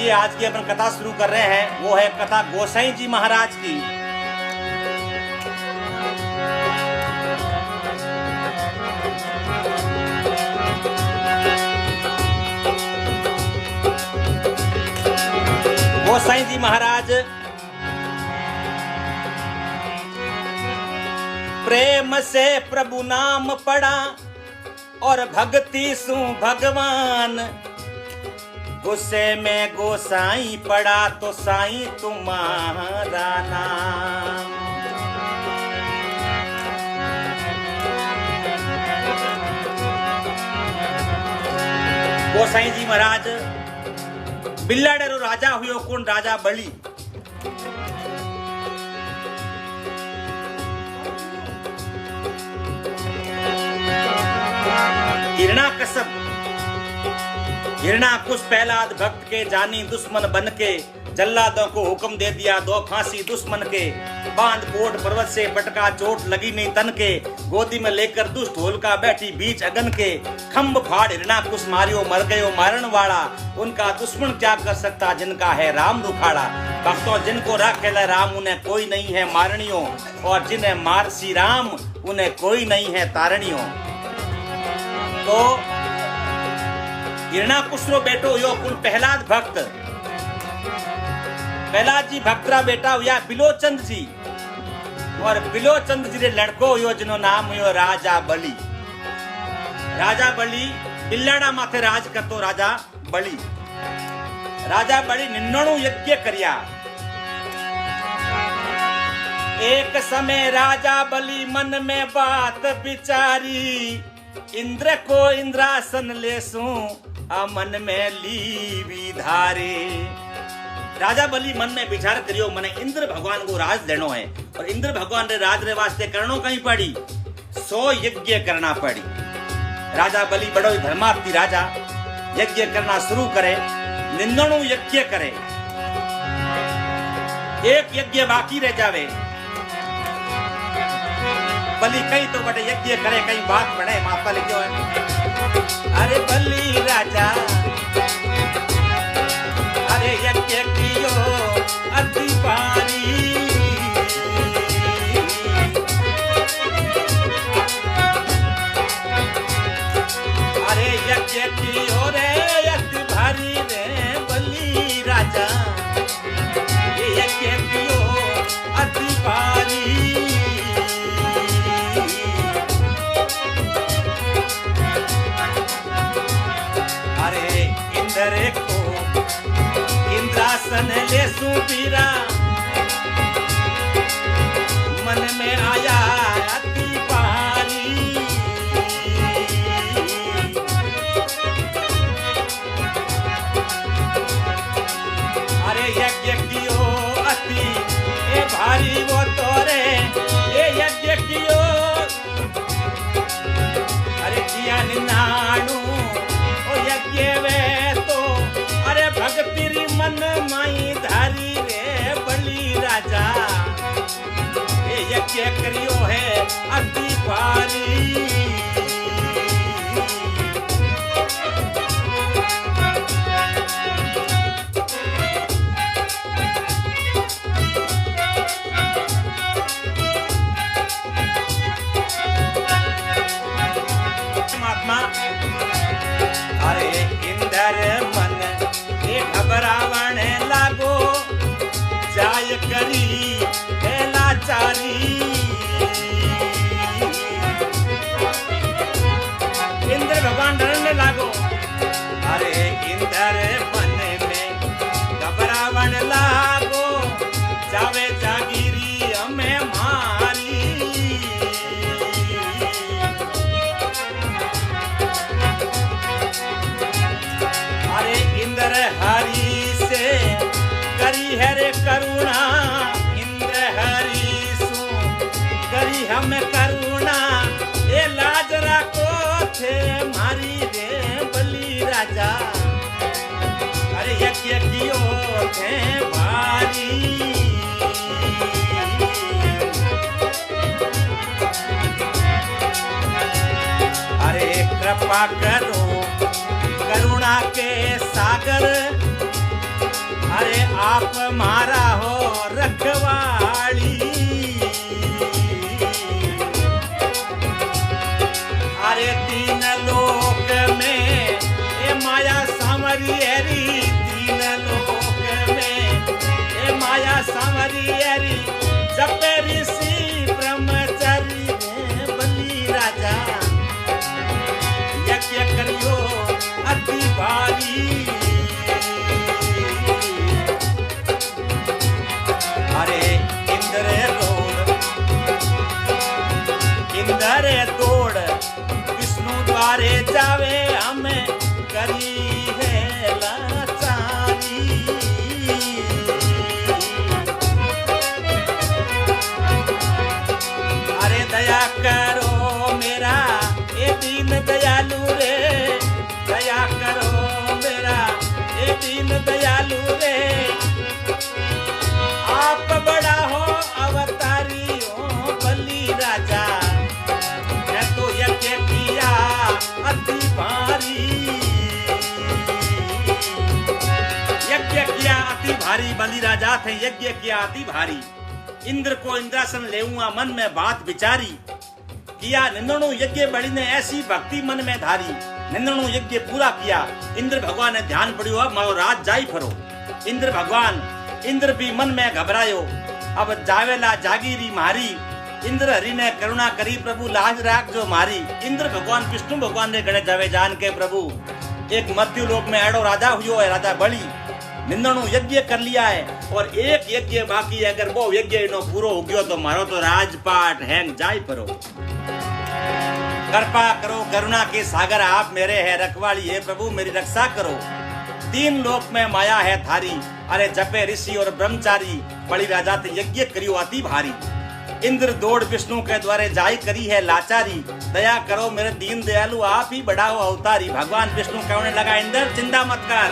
चलिए आज की अपन कथा शुरू कर रहे हैं। वो है कथा गोसाई जी महाराज की। गोसाई जी महाराज प्रेम से प्रभु नाम पढ़ा और भक्ति सु भगवान। गुस्से में गोसाई पड़ा तो साईं तुम्हारा नाम। गोसाई जी महाराज बिल्लाडेरो राजा हुयो कौन राजा बली। हिरणाकश्यप हिरणाकुश प्रहलाद भक्त के जानी दुश्मन बन के जल्लादों को हुक्म दे दिया दो फांसी दुश्मन के। बांध कोट पर्वत से पटका चोट लगी नहीं तन के। गोदी में लेकर दुष्ट होलका बैठी बीच अगन के। खम्भ फाड़ हिरणाकुश मारियो मर गयो मारण वाला। उनका दुश्मन क्या कर सकता जिनका है राम रुखाड़ा। भक्तों जिनको राखेला राम उन्हें कोई नहीं है मारणियों। और जिन्हें मार सी राम उन्हें कोई नहीं है तारणियों। तो हिरणाकुश रो बेटो यो कुल प्रहलाद भक्त। प्रहलाद जी भक्तरा बेटा हुआ बिलोचंद जी। और बिलोचंद जी रे लड़को हुयो जिनो नाम हुयो राजा बली। राजा बली बिल्लाड़ा माथे राज करतो राजा बली। राजा बली 99 यज्ञ करिया। एक समय राजा बली मन में बात विचारी। इंद्र को इंद्रासन लेसू मन में ली धारे। राजा बली मन में विचार करियो मने इंद्र भगवान को राज देनो है। और इंद्र भगवान रे राज रे वास्ते करनो कहीं पड़ी 100 यज्ञ करना पड़ी। राजा बली बड़ो धर्मार्थी राजा यज्ञ करना शुरू करे। 99 यज्ञ करे। एक यज्ञ बाकी रह जावे। बली कहीं तो बड़े यज्ञ करे कहीं बात बढ़े। माता लिखो है अरे बली राजा अरे यज्ञ कियो अति पारी। अरे यज्ञ कियो रे अति भारी रे बली राजा। ये यज्ञ कियो अति भारी। इंद्र को इंद्रासन ले सुबीरा। मन में आया अति भारी। अरे यज्ञ कियो अति ए भारी वो तोरे ये यज्ञ कियो। अरे किया निनाणु यज्ञ वे तो अरे भक्ति मन माई धारी रे बली राजा। ये यज्ञ करियो है अति भारी। महात्मा अरे इंद्र मन के घबरावण लागो। जाय करी लाचारी। इंद्र भगवान डरने लागो। अरे इंद्र मन में घबरावण लागो। जावे जागीरी हमें मारी। इंद्र हरि से करी है रे करुणा। इंद्र हरि सु करी हम करुणा। ये लाज राखो थे मारी रे बली राजा। अरे यज्ञ कियो थे भारी। अरे कृपा करो करुणा के सागर। अरे आप मारा हो रखवाली, अरे तीन लोक में ए माया सांवरी हरी, तीन लोक में ए माया सांवरी हरी, जपे ऋषि ब्रह्मचारी बलि राजा, यज्ञ करियो अति भारी। अरे इंद्र तोड़ विष्णु द्वारे जावे, हमें करी है लाचारी। अरे दया करो मेरा ये दीन दयालु रे, दया करो मेरा ये दीन दयालु रे, आप बड़ा हो अवतारी हो बलि राजा, मैं तो यज्ञ किया अति भारी, यज्ञ किया अति भारी, बलि राजा थे यज्ञ किया अति भारी। इंद्र को इंद्रासन लेऊंगा मन में बात विचारी, किया निंदणु यज्ञ बड़ी ने ऐसी भक्ति मन में धारी, निंदणु यज्ञ पूरा किया। इंद्र भगवान ने ध्यान पड़ियो मारो राज जाई फरो, इंद्र भगवान इंद्र भी मन में घबरायो, अब जावेला जागीरी मारी, इंद्र हरि ने करुणा करी प्रभु लाज राख जो मारी। इंद्र भगवान विष्णु भगवान ने गणे जावे जान के प्रभु, एक मध्यु लोक में एडो राजा हुयो है, राजा बलि निंदणु यज्ञ कर लिया है और एक यज्ञ बाकी है, अगर वो यज्ञ इनो पूरो हो गयो तो मारो तो राजपाट हैंग जाई परो। कृपा करो करुणा के सागर आप मेरे है रखवाली, है प्रभु मेरी रक्षा करो, तीन लोक में माया है थारी, अरे जपे ऋषि और ब्रह्मचारी, बलि राजा ते यज्ञ करियो अति भारी। इंद्र दौड़ विष्णु के द्वारे जाई करी है लाचारी, दया करो मेरे दीन दयालु आप ही बढ़ाओ अवतारी। भगवान विष्णु कहने लगा इंद्र चिंता मत कर,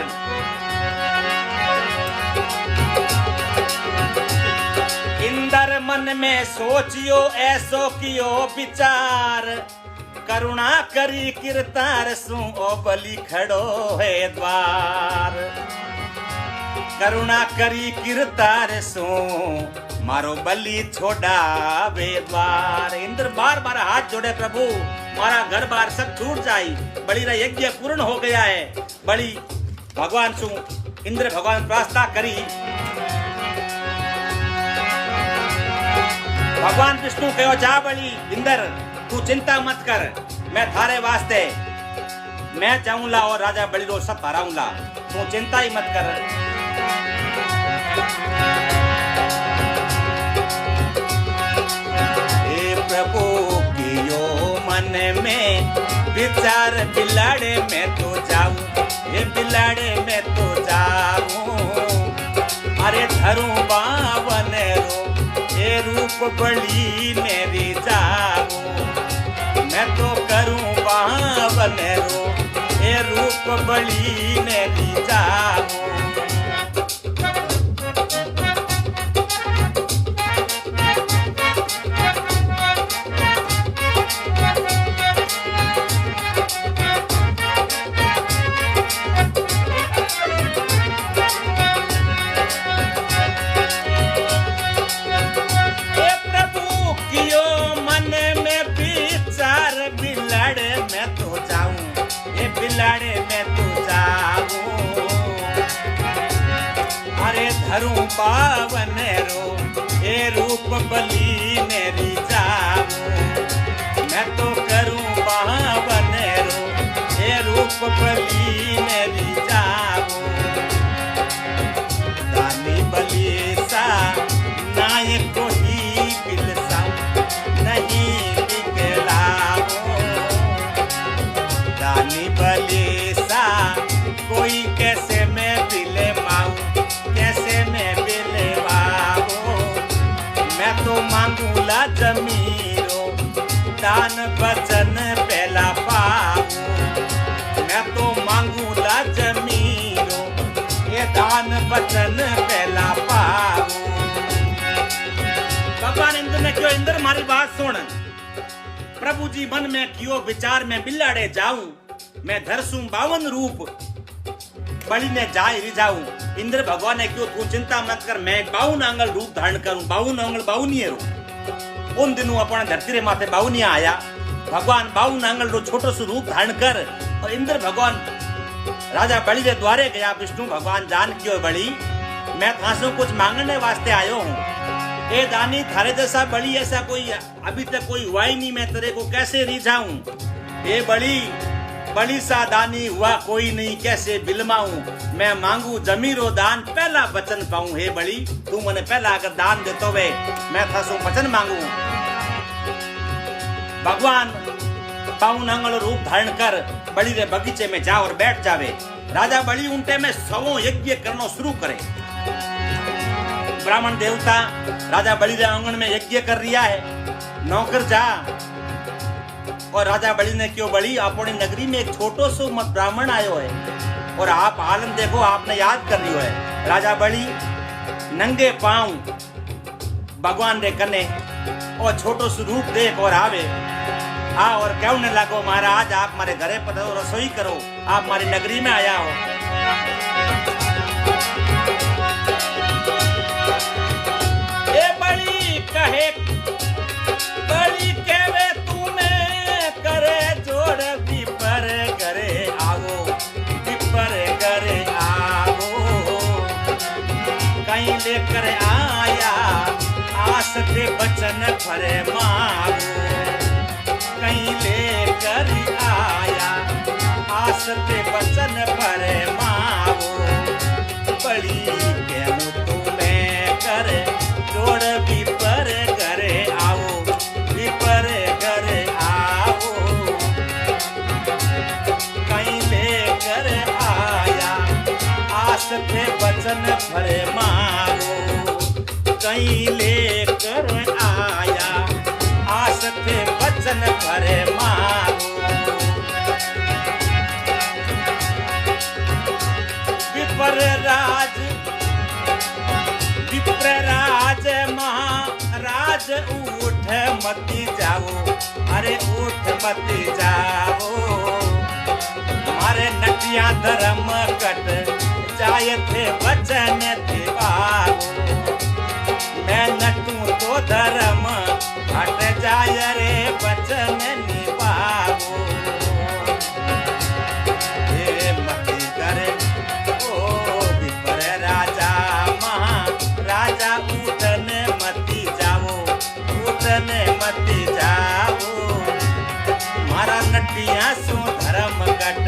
इंद्र मन में सोचियो ऐसो कियो विचार, करुणा करी किरतार सु ओ बलि खड़ो है द्वार, करुणा करी किरतार सु मारो बलि छोड़ा वे द्वार। इंद्र बार बार हाथ जोड़े प्रभु मारा घर बार सब छूट जाई, बलि रा यज्ञ पूर्ण हो गया है। बलि भगवान सु इंद्र भगवान प्रार्थना करी, भगवान विष्णु कहो जा बलि इंद्र तू चिंता मत कर, मैं थारे वास्ते मैं जाऊंला और राजा बलि रो सब हराऊंला, तू चिंता ही मत कर। हे प्रभु कियो मन में विचार, बिलाड़े में तो जाऊं, ये बिलाड़े में तो जाऊं, अरे धरूं बावन रो ये रूप बलि मेरी जाऊं, मैं तो करूं बावन रो ये रूप बलि मेरी जाऊं। बिलाड़े में तो जाऊं, अरे धरूं पावन रो ये रूप बलि मेरी जाऊं, मैं तो करूं पावन रो ये रूप बलि मेरी जाऊं। दानी बलि सा नायक को ही बिलसाऊं, नहीं बिगड़ाऊं, दानी बलि सा कोई कैसे मैं बिले पाऊं, कैसे मैं बिले पाऊं, मैं तो मांगूला जमीरो दान वचन पहला पाऊं, मैं तो मांगूला जमीरो ये दान वचन पहला पाऊं। भगवान इंद्र ने क्यों, इंद्र हमारी बात सुन, प्रभु जी मन में कियो विचार में बिलाड़े जाऊं, मैं धरसूं 52 रूप बलि ने जाय रिझाऊं, इंद्र भगवान ने क्यों, तू चिंता मत कर, मैं 52 आंगल रूप धारण करूं। 52 आंगल 52 रूप। उन दिनों अपने धरती रे माथे 52 आया भगवान 52 आंगल रो छोटो सो रूप धारण कर। और इंद्र भगवान राजा बलि रे द्वारे गया। विष्णु भगवान जान क्यों बलि, मैं थासों कुछ मांगने वास्ते आयो हूँ। ए दानी, थारे जैसा बलि ऐसा कोई अभी तक कोई हुआ ही नहीं, मैं तेरे को कैसे रिझाऊं। ए बलि, बलि सा दानी हुआ कोई नहीं, कैसे बिलमाऊं। मैं मांगू जमीरो दान, पहला वचन पाऊं। हे बलि, तू मने पहला अगर दान देतो वे, मैं थासो वचन मांगू। भगवान 52 आंगल रूप धारण कर बलि रे बगीचे में जा और बैठ जावे। राजा बलि उनटे में 100 यज्ञ करनो शुरू करे। ब्राह्मण देवता राजा बलि रे आंगन में यज्ञ कर रिया है। नौकर जा। और राजा बलि ने क्यों, बलि अपनी नगरी में एक छोटो सो मत ब्राह्मण आयो है और आप आलन देखो, आपने याद कर लियो है। राजा बलि नंगे पांव भगवान रे कने और छोटो सो रूप देख और आवे। आ और कहने लगो, महाराज आप मारे घरे पधारो, रसोई करो, आप मारी नगरी में आया हो। ए बलि कहे, बलि कहवे तुम्हें करे जोड़, विपर करे आवो, विपर करे आवो। कहीं लेकर आया आस के बचन भरे मावो। कहीं लेकर आया आस के बचन भरे मावो। बलि कहूँ तुम्हें करे जोड़, विपर करे आओ, विपर करे आओ। कहीं लेकर आया आस के बचन भरे मावो। कहीं लेकर आया आस के बचन भरे मावो। विप्रराज महाराज उठ मती जाओ, अरे उठ मती जाओ। हमारे नटिया धर्म कट जाए थे वचन दिवाओ। मैं नटू तो धर्म हट जाए रे वचन निभाओ। हे मती करे ओ विपर राजा महाराजा, उठन मती जाओ, उठन मती जाओ। मारा नटिया सो धर्म कट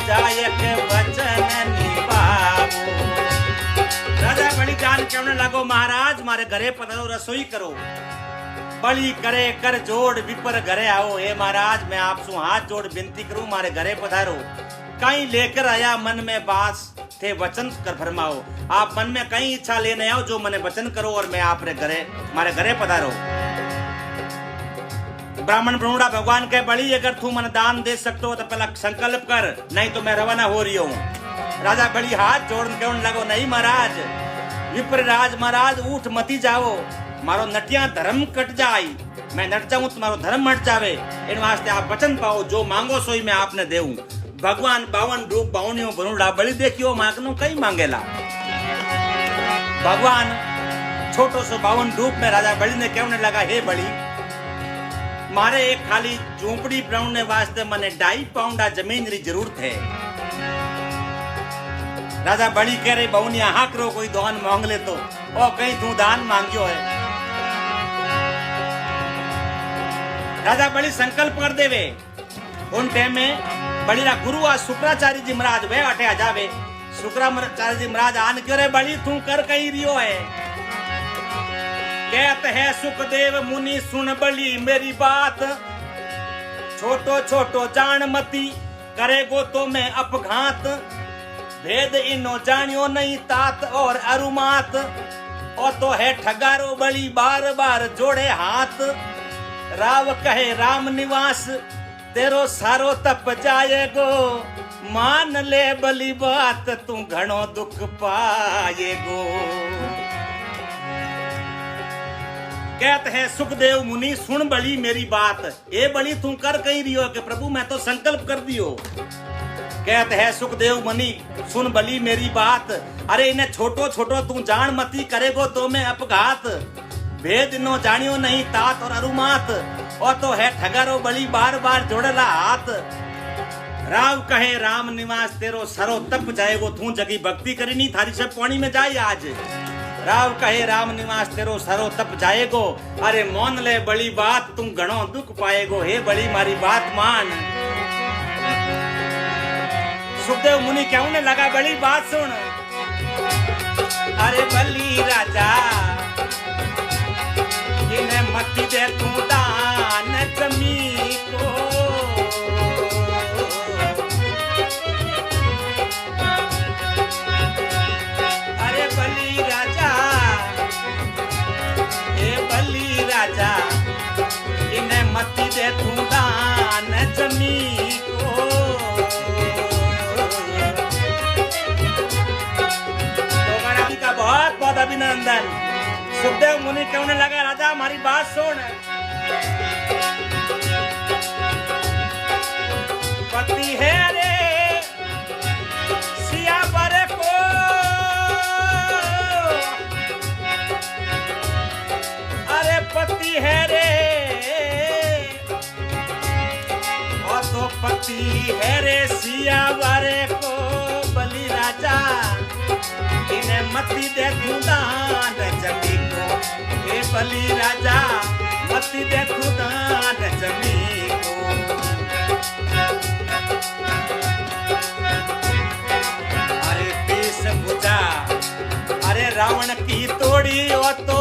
जाए के वचन निभाओ। राजा बलि जान कहने लगो, महाराज मारे घरे पधारो, रसोई करो। बलि करे कर जोड़, विपर घरे आओ। हे महाराज, मैं आपसे हाथ जोड़ विनती करूं, मारे घरे पधारो। कहीं लेकर आया मन में बास थे वचन कर फरमाओ। आप मन में कहीं इच्छा लेने आओ, जो मने वचन करो और मैं आप मारे घरे पधारो। ब्राह्मण ब्रह्मणा भगवान के, बलि अगर तू मन दान दे सकते हो तो पहला संकल्प कर, नहीं तो मैं रवाना हो रही हूँ। राजा बलि हाथ जोड़ कहने लगो, नहीं महाराज, विप्रराज महाराज उठ मती जाओ, मारो नटिया धर्म कट जाए। मैं नट जाऊं तुम्हारो धर्म हट जावे। इन वास्ते आप वचन पाओ, जो मांगो सोई मैं आपने देऊं। भगवान 52 रूप 52 बनूड़ा बलि देखियो मांगनो कई मांगेला। भगवान छोटो सो 52 रूप में राजा बलि ने कहने लगा, हे बलि, मारे एक खाली झोंपड़ी बनाने वास्ते मने 2.5 पाउंडा जमीन री जरूरत है। राजा बलि कह रहे, बहुनिया हाँ करो, कोई दान मांग ले तो। ओ कहीं तू दान मांगियो है। राजा बलि संकल्प कर देवे। उन टाइम में बलि रा गुरु आ शुक्राचार्य जी महाराज वे अटे आ जावे। शुक्राचार्य जी महाराज आन क्यों रे बलि तू कर कही रियो है। कहते है सुखदेव मुनि सुन बलि मेरी बात, छोटो छोटो जान मती करेगो तो मैं अपघात। भेद इनो जानियो नहीं तात और अरुमात, और तो है ठगारो बलि बार बार जोड़े हाथ। राव कहे राम निवास तेरो सारो तप जाएगो, मान ले बलि बात तू घणो दुख पाएगो। कहते हैं सुखदेव मुनि सुन बलि मेरी बात। ए बलि तू कर कही रियो कि प्रभु मैं तो संकल्प कर दियो कहते है सुखदेव मुनि सुन भली मेरी बात, अरे इन्हें छोटो छोटो तू जान मती करेगो तो मैं अपघात, भेद नो जानियो नहीं तात और अरुमात, और तो है ठगरो बली बार बार जोड़ला हाथ। राव कहे राम निवास तेरो सरो तप जाएगो, तू जगी भक्ति करी नहीं थारी सब पानी में जाए आज। राव कहे राम निवास तेरो सरो तप जाएगो, अरे मौन ले बड़ी बात तुम घणो दुख पाएगो, हे बड़ी मारी बात मान। सुखदेव मुनि कहने लगा बड़ी बात सुन, अरे बली राजा इन्हें मत दे तू दान जमी को, अरे बली राजा ए बली राजा इन्हें मत दे तू दान जमी को। का बहुत बहुत अभिनंदन। सुखदेव मुनि कहने लगा राजा हमारी बात सुन, पति है रे सियावर को, अरे पति है रे, और तो पति है रे सियावर को, बलि राजा इन्हें मती दे तू दान जमी को, ए बलि राजा मती दे तू दान जमी को। अरे पीस भुजा अरे रावण की तोड़ी, और तो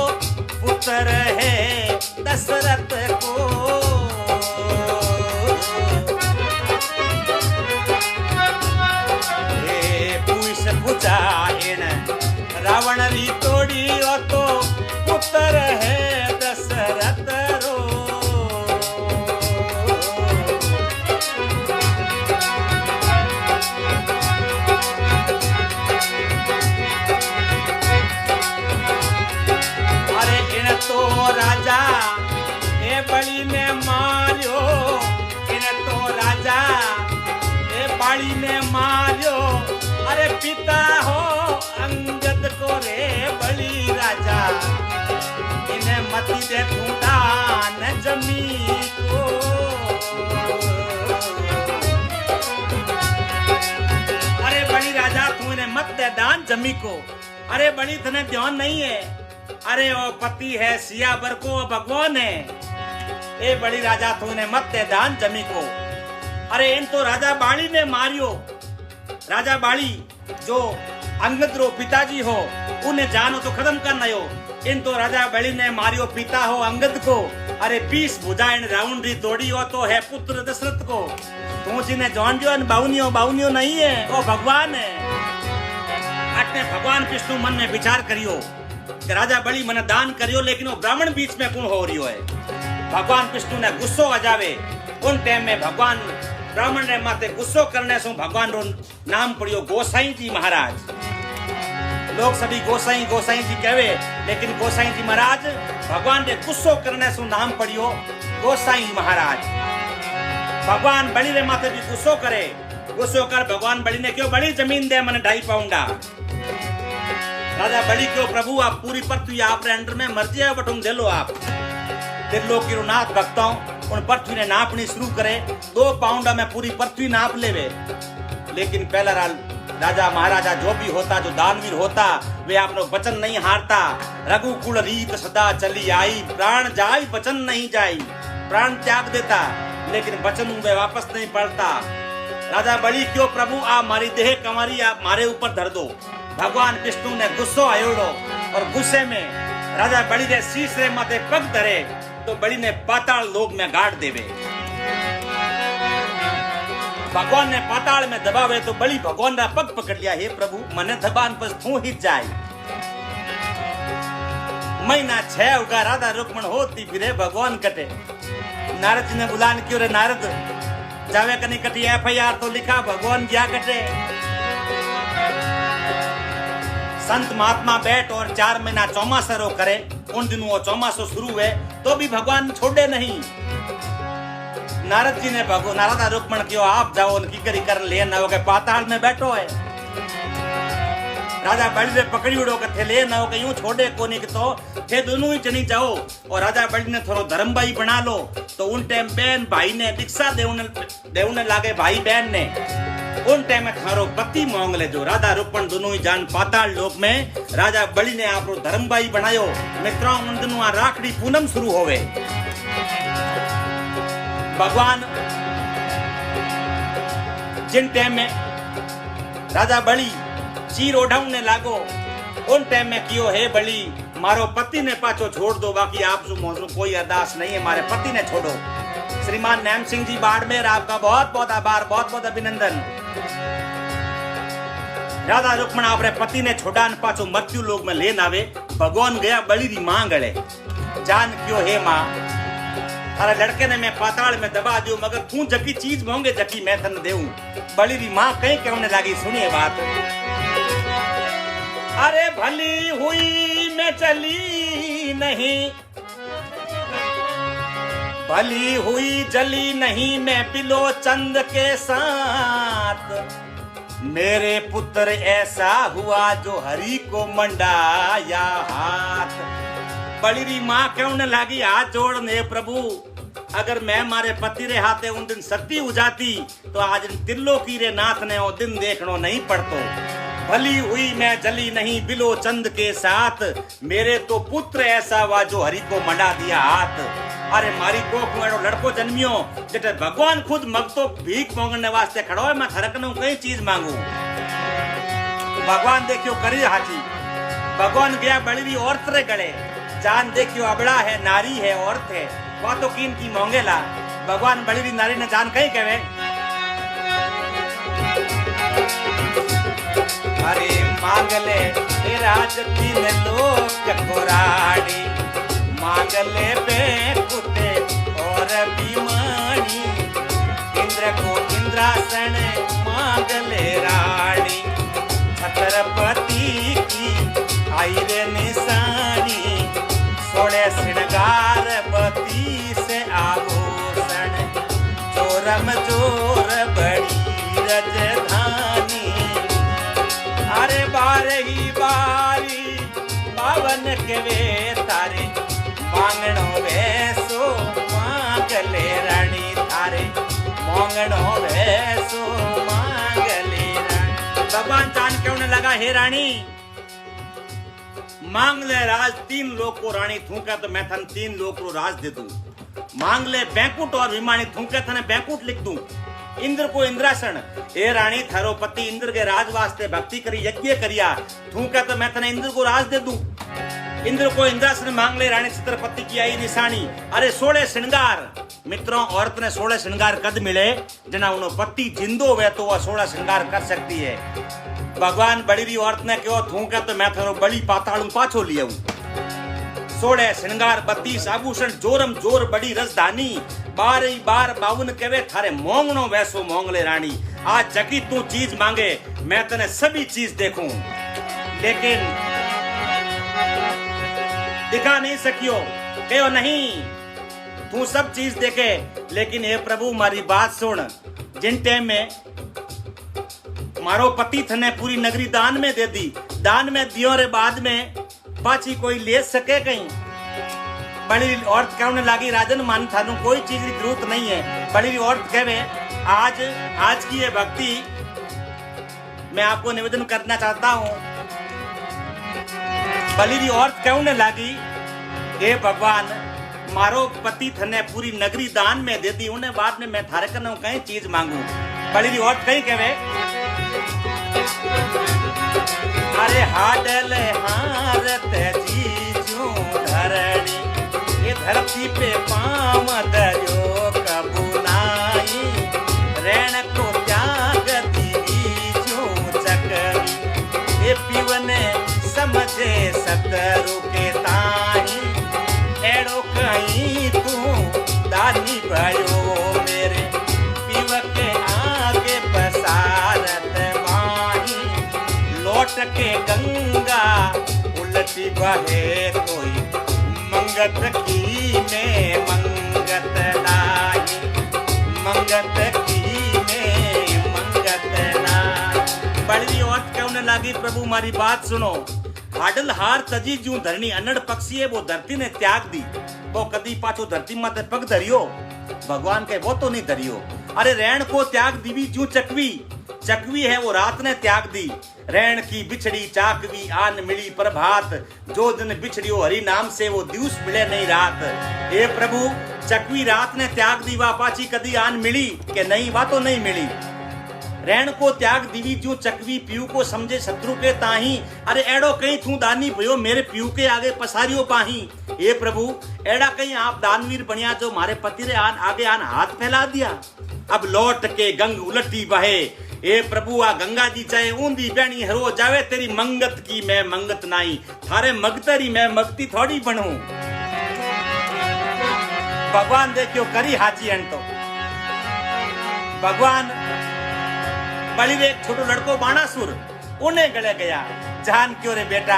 पुत्र है दशरथ को, पूजा रावण री तोड़ी, और तो पुत्र है दशरथ रो। अरे इन तो राजा ए बड़ी ने मारियो, इन तो राजा ए बड़ी ने मारियो, अरे पिता हो अंगद को रे बलि राजा इन्हें मती दे तू दान जमी को। अरे बलि राजा तू इन्हें मत दे दान जमी को, अरे बलि तने ध्यान नहीं है, अरे वो पति है सियावर को भगवान है, ए बलि राजा तू इन्हें मत दे दान जमी को। अरे इन तो राजा बाली ने मारियो, राजा बाली जो अंगद रो पिताजी हो उन्हें जानो तो खत्म करना हो, इन तो राजा बलि ने मारियो पिता हो अंगद को, अरे 20 भुजाएं रावण री तोड़ी, हो तो है पुत्र दशरथ को, तू जिन्हें जान जो बाउनियो बाउनियो नहीं है, वो भगवान है। अटने भगवान विष्णु मन में विचार करियो कि राजा बलि मन दान करियो, लेकिन वो ब्राह्मण बीच में कौन हो रही है। भगवान विष्णु ने गुस्सो आ जावे, उन टाइम में भगवान ब्राह्मण ने माते गुस्सो करने से भगवान रो नाम पड़ियो गोसाई जी महाराज। लोग सभी गोसाई गोसाई जी कहवे, लेकिन गोसाई जी महाराज भगवान ने गुस्सो करने से नाम पड़ियो गोसाई महाराज। भगवान बलि रे माते भी गुस्सो करे, गुस्सो कर भगवान बलि ने क्यों बड़ी जमीन दे मन 2.5 पाउंडा। राजा बलि क्यों प्रभु आप पूरी पृथ्वी आप रे अंडर में मर्जी है बटुम दे लो आप। त्रिलोक की नाथ भक्तों उन पृथ्वी ने नापनी शुरू करे, 2 पाउंडा में पूरी पृथ्वी नाप लेवे। लेकिन पहला राजा महाराजा जो भी होता, जो दानवीर होता, वे आपनो वचन नहीं हारता। रघुकुल रीत सदा चली आई, प्राण जाई वचन नहीं जाई, प्राण त्याग देता लेकिन वचन वे वापस नहीं पड़ता। राजा बलि क्यों प्रभु आप मारी देह कमारी आप मारे ऊपर धर दो। भगवान विष्णु ने गुस्सो आयोड़ो और गुस्से में राजा बलि ने शीश रे माथे पग धरे तो बलि ने पाताल लोक में गाड़ देवे। भगवान ने पाताल में दबावे तो बलि भगवान का पग पकड़ लिया, हे प्रभु मने दबान पर तू ही जाए। महीना 6 उगा राधा रुक्मण होती फिरे भगवान कटे। नारद जी ने बुलान क्यों रे नारद जावे कनी कटी FIR तो लिखा भगवान क्या कटे। संत महात्मा बैठ और 4 महीना चौमासरो करे। उन दिनों वो चौमासो शुरू हुए तो भी भगवान छोड़े नहीं। नारद जी ने भगो नारदा रुक्मण क्यों आप जाओ उनकी करी कर ले ना हो के पाताल में बैठो है। राजा बलि ने पकड़ी उड़ो के थे ले ना हो के यूं छोड़े कोनी के तो थे दोनों ही चली जाओ। और राजा बलि ने थोड़ा धर्मभाई बना लो तो उन टाइम बहन भाई ने दीक्षा देवने लागे भाई बहन ने उन टाइम में थारो पति मांग ले जो राधा रुक्मण दोनों ही जान पाताल लोक में राजा बलि ने आप धर्मभाई बनायो। मित्रों उन दिनों राखड़ी पूनम शुरू होवे। भगवान जिन टाइम में राजा बलि चीर ओढ़ाने लागो उन टाइम में कियो हे बलि मारो पति ने पाछो छोड़ दो बाकी आप जो मौजू कोई अरदास नहीं है मारे पति ने छोड़ो। श्रीमान नैम सिंह जी बाड़मेर आपका बहुत बहुत आभार बहुत बहुत अभिनंदन। राधा रुक्मण अपने पति ने छोड़ा पाछो मृत्यु लोक में लेन आवे। भगवान गया बलि री मां गले जान क्यों हे मां थारा लड़के ने मैं पाताल में दबा दियो मगर तू जकी चीज मांगे जकी मैं तन देऊं। बलि री मां कहीं कहने लगी सुनिए बात। अरे भली हुई मैं चली नहीं भली हुई जली नहीं मैं पिलो चंद के साथ। मेरे पुत्र ऐसा हुआ जो हरि को मंडाया हाथ। बलि री मां कहने लगी हाथ जोड़ने प्रभु अगर मैं मारे पति रे हाथे उन दिन सती हो जाती तो आज त्रिलोकी रे नाथ ने वो दिन देखनो नहीं पड़तो। भली हुई मैं जली नहीं बिलो चंद के साथ मेरे तो पुत्र ऐसा हुआ जो हरि को मंडा दिया हाथ। अरे मारी कोख में लड़को जन्मियो जटे भगवान खुद मगतो भीख मांगने वास्ते खड़ो है मैं थरकनो कई चीज मांगू। भगवान देखियो करी हाथी भगवान गया बड़ी औरत रे गले जान देखियो अबड़ा है नारी है औरत है वह तो कीन की मांगेला। भगवान बड़ी नारी ने जान कहीं कहे अरे मांगले राज तीन लोक कोराड़ी मांगले बेकुटे और बीमानी इंद्र को इंद्रासन मांगले रानी छत्रपति की आई रे निशानी सोड़े श्रृंगार पति से आभूषण चोरम चोर बड़ी रजधानी। अरे बारही बारी पावन के वे तारे मांगणो वैसो मांगले रानी थारे मांगणो वैसो मांगले रानी। भगवान चांद कहने लगा हे रानी मांग ले राज तीन लोक को रानी थूके तो मैं थन तीन लोक को राज दे दूं। मांग ले बैंकुट और विमानी थूके थने बैंकुट लिख दूं। इंद्र को इंद्रासन ए रानी थारो पति इंद्र के राज वास्ते भक्ति करी यज्ञ करिया थूका तो मैं तने इंद्र को राज दे दूं। इंद्र को इंद्रासन मांग ले रानी छत्रपति की आई निशानी। अरे 16 श्रृंगार मित्रों औरत ने 16 श्रृंगार कद मिले जना उनो पति जिंदो वे तो वह 16 श्रृंगार कर सकती है। भगवान बड़ी री औरत ने क्यों थूका तो मैं थारो बड़ी पाताड़ू पाछो लिया 16 श्रृंगार 32 आभूषण जोरम जोर बड़ी रजधानी 12 बार 52 केवे थारे मोंगनो वैसो मोंगले रानी। आज जगी तू चीज मांगे मैं तने सभी चीज देखूं लेकिन दिखा नहीं सकियो कहो नहीं तू सब चीज देखे लेकिन हे प्रभु मारी बात सुन। जिन टाइम में मारो पति थने पूरी नगरी दान में दे दी दान में दियो रे बाद में पाची कोई ले सके कहीं। बड़ी औरत कहने लगी राजन मान थानू कोई चीज की जरूरत नहीं है। बड़ी औरत कहे आज की ये भक्ति मैं आपको निवेदन करना चाहता हूँ। बड़ी औरत कहने लगी हे भगवान मारो पति थने पूरी नगरी दान में दे दी उन्हें बाद में मैं थारे करना कहीं चीज मांगू। बड़ी औरत कहीं कहे अरे हाडल हारत जीजू धरणी ये धरती पे पाम दरियो कबुनाई रैन को त्याग दीजू चकरी ये पीवने समझे सतरु के ताई एड़ो कहीं तू दानी भयो मेरे पीव के आगे पसारत लौट के गंगा उलटी बहे कोई मंगत की में मंगत लाई जगत की में मंगत ना। बड़ी औरत कहने लगी प्रभु मारी बात सुनो, हाडल हार तजी जू धरनी अनड़ पक्षी है वो धरती ने त्याग दी, वो कदी पाछो धरती माते पग धरियो, भगवान के वो तो नहीं धरियो। अरे रैण को त्याग दीवी जू चकवी, चकवी है वो रात ने त्याग दी, रैण की बिछड़ी चाकवी आन मिली प्रभात, जो दिन बिछड़ियो हरि नाम से वो दिवस मिले नहीं रात। हे प्रभु चकवी रात ने त्याग दी वा पाची कदी आन मिली के नहीं, वा तो नहीं मिली। रैण को त्याग दीवी जो चकवी पीयू को समझे शत्रु के ताही, अरे एड़ो कहीं तू दानी भयो मेरे पीयू के आगे पसारियो पाही। हे प्रभु एड़ा कहीं आप दानवीर बनिया जो मारे पति रे आगे आन हाथ फैला दिया, अब लौट के गंग उलटी बहे। हे प्रभु आ गंगा जी चाहे ऊंधी बहनी हरो जावे, तेरी मंगत की मैं मंगत नाई, थारे मगतरी मैं मगती थोड़ी बनूं। भगवान देखियो करी हाची एंड तो भगवान बड़ी रे छोटो लड़को बाणासुर उन्हें गले गया, जान क्यों रे बेटा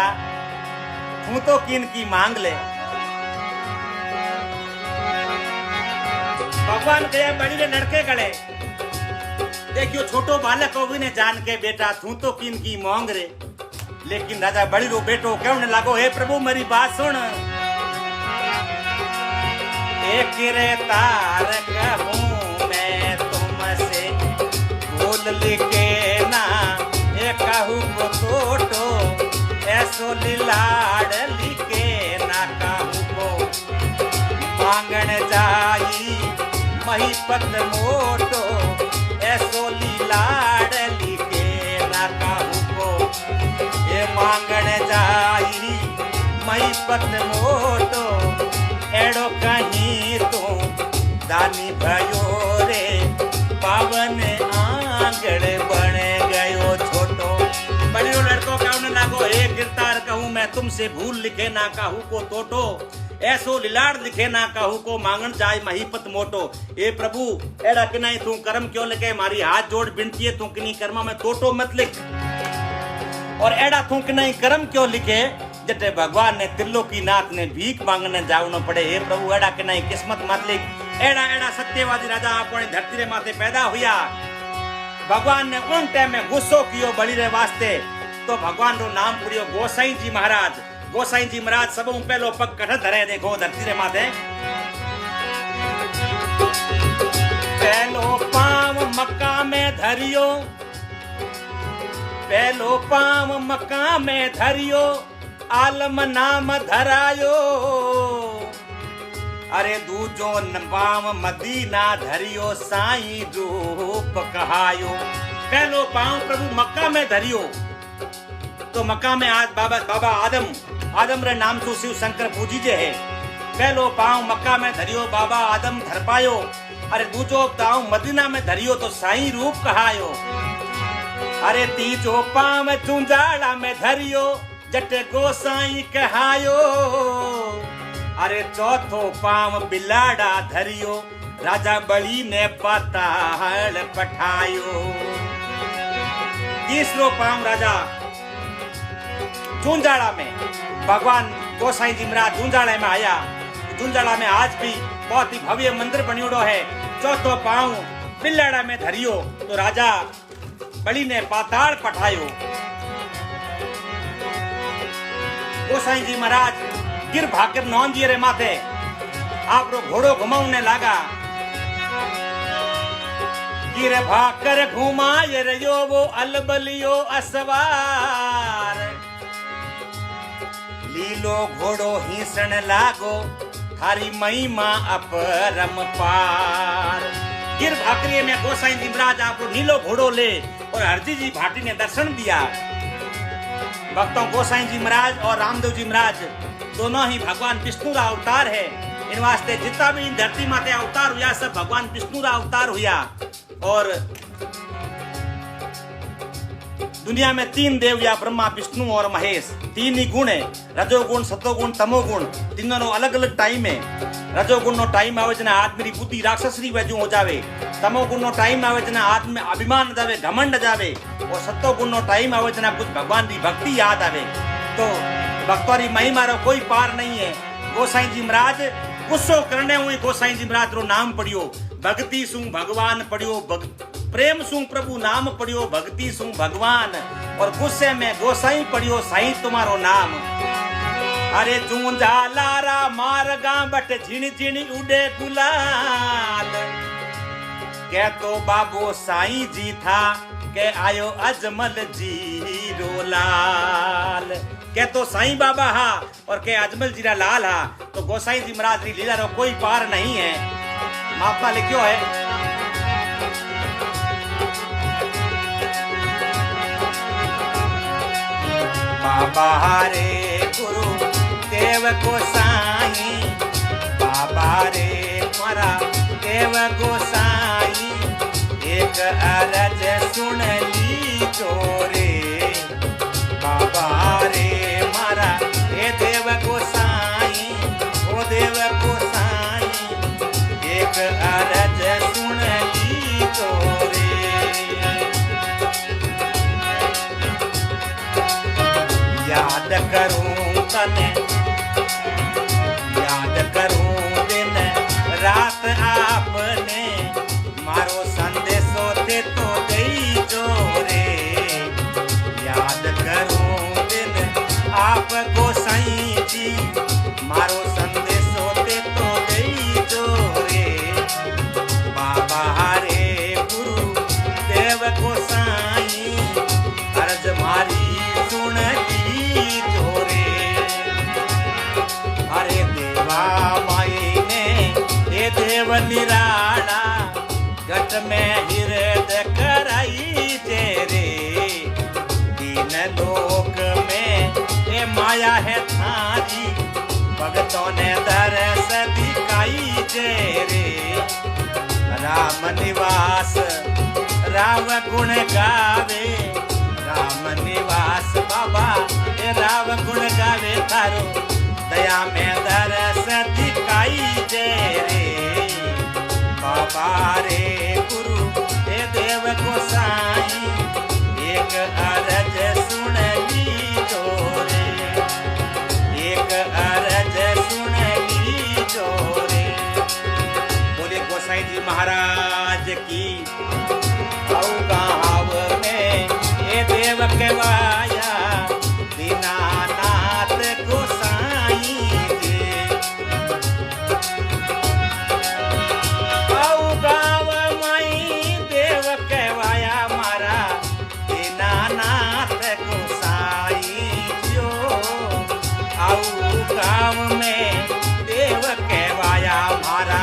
तू तो किन की मांग ले। भगवान गया बड़ी रे लड़के गले, देखियो छोटो बालक को भी ने जान के बेटा तू तो किन की मांग रे। लेकिन राजा बड़ी रो बेटो कहने लागो, हे प्रभु मेरी बात सुन, एक रे तार कहूं मैं तुमसे बोल लिखे ना, एक कहूं को तोटो ऐसो लाड़ लिखे ना, कहूं को मांगण जाई महिपत मोटो ऐसो लाड़ लिखे ना, कहूं को ये मांगण जाई महिपत मोटो, एड़ो कहीं तो दानी भयो रे पावन आंगण बन गयो छोटो। बड़ियो लड़को कहने लागो, हे गिरतार कहूं मैं तुमसे भूल लिखे ना, कहूं को तोटो ऐसो लिलाड़ लिखे ना, कहूं को मांगन जाए महिपत मोटो। ए प्रभु एड़ा किनाई तू कर्म क्यों लिखे, मारी हाथ जोड़ बिनती है तू किनी कर्मा में तोटो मत लिख, और एड़ा तू किनाई कर्म क्यों लिखे जटे भगवान ने त्रिलोकी नाथ ने भीख मांगने जावनो पड़े। हे प्रभु एड़ा के नहीं किस्मत मत लिख, एड़ा एड़ा सत्यवादी राजा अपने धरती रे माथे पैदा हुआ, भगवान ने उन टाइम में गुस्सो कियो बड़ी रे वास्ते, तो भगवान रो नाम पड़ियो गोसाई जी महाराज। गोसाई जी महाराज सबों पहलो पग कठ धरे देखो धरती रे माथे, पहलो पांव मक्का में धरियो, पहलो पांव मक्का में धरियो, आलम नाम धरायो, अरे दूजो पांव मदीना धरियो, साईं रूप कहायो। पहलो पांव प्रभु मक्का में धरियो, तो मक्का में आज बाबा आदम रे नाम तो शिव शंकर पूजी जे है। पहलो पांव मक्का में धरियो बाबा आदम धर पायो, अरे दूजो पांव मदीना में धरियो तो साईं रूप कहायो। अरे तीजो पांव चुंजाड़ा में धरियो, जटे गोसाई कहायो, अरे चौथो पांव बिलाड़ा धरियो, राजा बड़ी ने पाताल पठायो। तीसरो पांव राजा झुंझाड़ा में, भगवान गोसाई जी महाराज झुंझाड़ा में आया, झुंझाड़ा में आज भी बहुत ही भव्य मंदिर बनियोड़ो है। चौथो पांव बिलाड़ा में धरियो तो राजा बड़ी ने पाताल पठायो। गोसाई जी महाराज गिर भाकर नौंदिये रे माथे आप रो घोड़ो घुमाउने लागा, गिर भाकर घुमाए रयो वो अलबलियो असवार, लीलो घोड़ो हिंसण लागो थारी महिमा अपरम पार। गिर भाकरी में गोसाई जी महाराज आपको नीलो घोड़ो ले और हरजी जी भाटी ने दर्शन दिया। भक्तों गोसाई जी महाराज और रामदेव जी महाराज दोनों ही भगवान विष्णु का अवतार है। इन वास्ते जितना भी धरती माते अवतार हुआ सब भगवान विष्णु का अवतार हुआ। और दुनिया में तीन देव या ब्रह्मा विष्णु और महेश, तीन ही गुण है, रजोगुण सतोगुण तमोगुण। तीनों अलग अलग टाइम है। रजोगुण नो टाइम आवे जना आदमी बुद्धि राक्षसरी वजू हो जावे, तमोगुण नो टाइम आवे जना आदमी अभिमान जावे घमंड जावे, और सतोगुण नो टाइम आवे जना कुछ भगवान की भक्ति याद आवे। तो भक्तों की महिमा रो कोई पार नहीं है। गोसाई जी महाराज गुस्सो करने हुए गोसाई जी महाराज रो नाम पढ़ियो। भक्ति सु भगवान पढ़ियो प्रेम सु प्रभु नाम पढ़ियो भक्ति सु भगवान और गुस्से में गोसाई पढ़ियो साईं तुम्हारो नाम। अरे जूंजा लारा मारगा बट झिण झिण उड़े गुलाल के तो बाबो साईं जी था के आयो अजमल जी रोलाल के तो साईं बाबा हा और के अजमल जी रा लाल हा तो गोसाई जी महाराज री लीला रो कोई पार नहीं है। महात्मा लिखियो है बाबा रे गुरु देव गोसाई बाबा रे मारा देव गोसाई एक अरज सुन ली चोरे बाबा रे मारा हे देव गोसाई ओ देव गोसाई एक अरज सुन ली चोरे। याद करूं तने याद करूं दिन रात आपने मारो संदेशो ते तो दई जोरे याद करूं दिन आप गोसाई जी मारो संदेशो ते तो दई जोरे बाबा हरे गुरु देव गोसाई अर्ज मारी सुन ली जोरे। अरे देवा माई ने हे देव निराला गट में हृदय कराई तेरे दीन लोक में ये माया है थारी भगतों ने दरस दिखाई तेरे राम निवास राम गुण गावे राम निवास बाबा ये राम गुण गावे थारो दया में दरस दिखाई तेरे बाबा रे गुरु हे देव गोसाई एक अरज सुन ली जोरे एक अरज सुन ली जोरे। बोले गोसाई जी महाराज की गाँव में हे देव केवाया दीनानाथ गोसाई गाँव में देव कहवाया मारा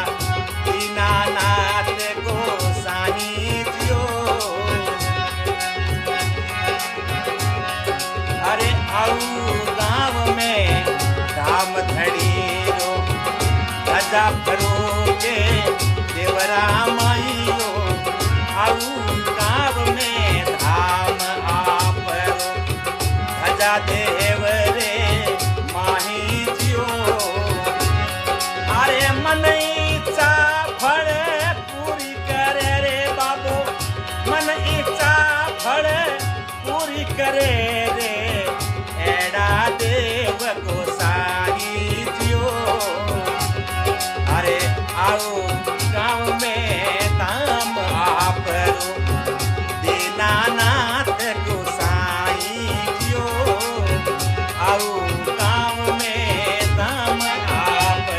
दीनानाथ गोसाई जियो। अरे आऊ गाँव में धाम धड़ी रो राजा भरो के देवरा माइयो आऊ गाँव में धाम आप रो राजा देव रे माही जियो। अरे मन इच्छा फल पूरी करे रे बाबो मन इच्छा फल पूरी करे रे एड़ा देव गोसाई जियो। अरे आओ गाँव में दाम आप रो दीनानाथ गोसाई जियो आओ गाँव में दाम आप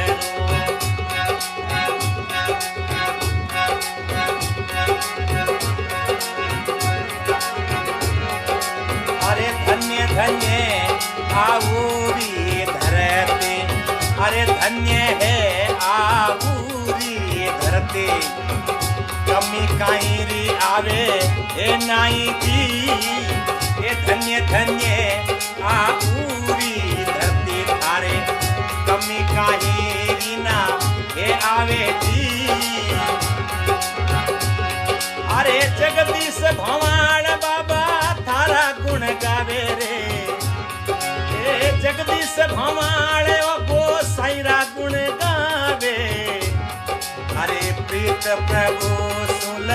अरे धन्य धन्य आऊरी धरते अरे धन्य है आऊरी धरते कमी काईरी आवे ए नाई दी ए धन्य धन्य आऊरी धरती थारे कमी काहीरी ना ए आवे दी। अरे जगदीश भवान बाबा थारा गुण गावे रे ए जगदीश भवान ओ गोसाईरा गुण गावे। अरे प्रीत प्रभु सुन